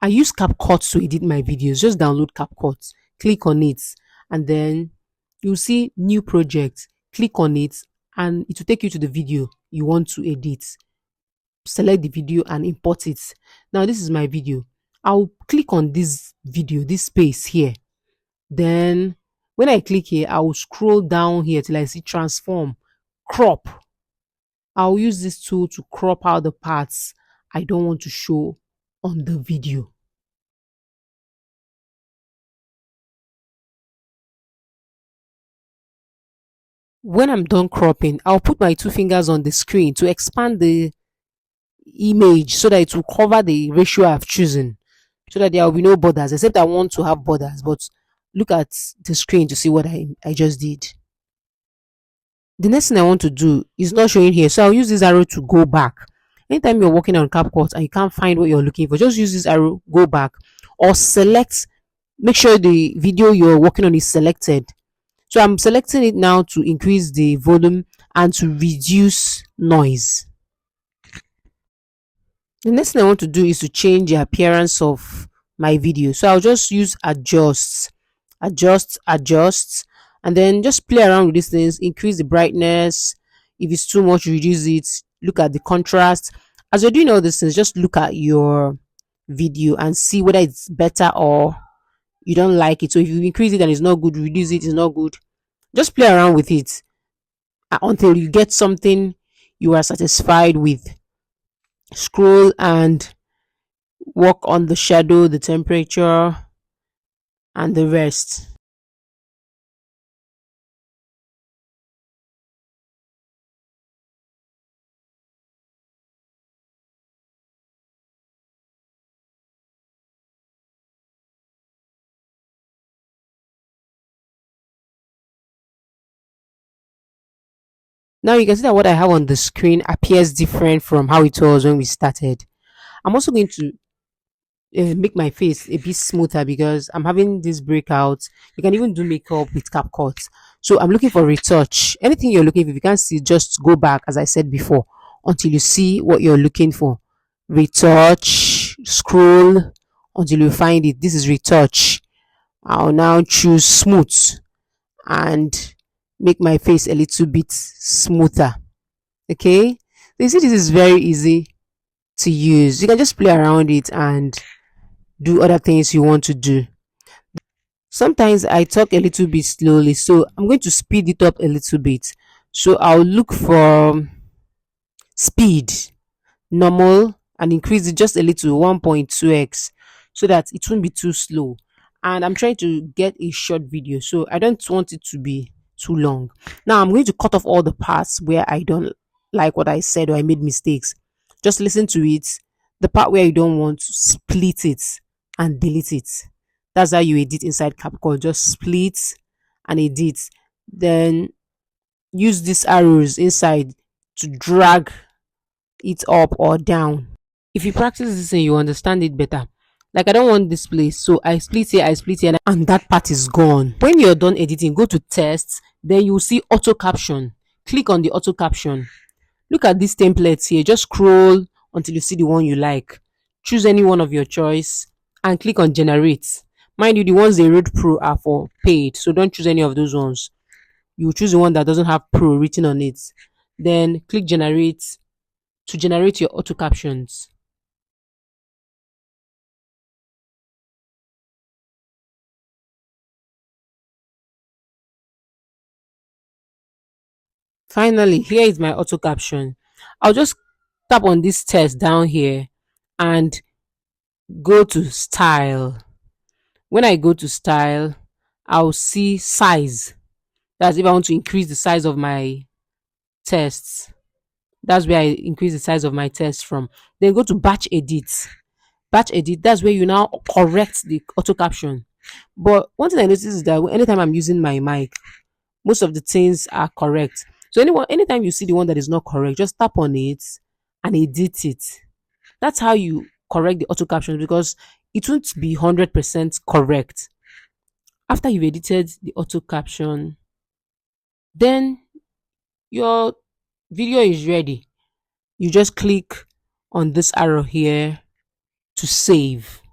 I use CapCut to edit my videos. Just download CapCut, click on it, and then you'll see new project. Click on it, and it will take you to the video you want to edit. Select the video and import it. Now, this is my video. I'll click on this video, this space here. Then, when I click here, I will scroll down here till I see transform, crop. I'll use this tool to crop out the parts I don't want to show on the video. When I'm done cropping, I'll put my two fingers on the screen to expand the image so that it will cover the ratio I've chosen, so that there will be no borders, except I want to have borders. But look at the screen to see what I just did. The next thing I want to do is not showing here, so I'll use this arrow to go back. Anytime you're working on CapCut and you can't find what you're looking for, just use this arrow, go back, or select, make sure the video you're working on is selected. So I'm selecting it now to increase the volume and to reduce noise. The next thing I want to do is to change the appearance of my video. So I'll just use adjust, and then just play around with these things, increase the brightness. If it's too much, reduce it. Look at the contrast. As you're doing all these things, just look at your video and see whether it's better or you don't like it. So if you increase it and it's not good, reduce it, it's not good. Just play around with it until you get something you are satisfied with. Scroll and work on the shadow, the temperature, and the rest. Now you can see that what I have on the screen appears different from how it was when we started. I'm also going to make my face a bit smoother because I'm having this breakout. You can even do makeup with CapCut. So I'm looking for retouch. Anything you're looking for, if you can't see, just go back, as I said before, until you see what you're looking for. Retouch, scroll until you find it. This is retouch. I'll now choose smooth and make my face a little bit smoother. Okay, so you see, this is very easy to use. You can just play around it and do other things you want to do. Sometimes I talk a little bit slowly, so I'm going to speed it up a little bit. So I'll look for speed, normal, and increase it just a little, 1.2x, so that it won't be too slow. And I'm trying to get a short video, so I don't want it to be too long. Now I'm going to cut off all the parts where I don't like what I said or I made mistakes. Just listen to it. The part where you don't want, to split it and delete it. That's how you edit inside CapCut. Just split and edit. Then use these arrows inside to drag it up or down. If you practice this and you understand it better. Like, I don't want this place, so I split here, and that part is gone. When you're done editing, go to tests, then you will see auto caption. Click on the auto caption. Look at these templates here. Just scroll until you see the one you like. Choose any one of your choice and click on generate. Mind you, the ones they wrote pro are for paid, so don't choose any of those ones. You choose the one that doesn't have pro written on it. Then click generate to generate your auto captions. Finally, here is my auto caption. I'll just tap on this text down here and go to style. When I go to style, I'll see size. That's if I want to increase the size of my tests. That's where I increase the size of my text from. Then go to batch edit. Batch edit, that's where you now correct the auto caption. But one thing I notice is that anytime I'm using my mic, most of the things are correct. So anytime you see the one that is not correct, just tap on it and edit it. That's how you correct the auto captions, because it won't be 100% correct. After you've edited the auto caption, then your video is ready. You just click on this arrow here to save.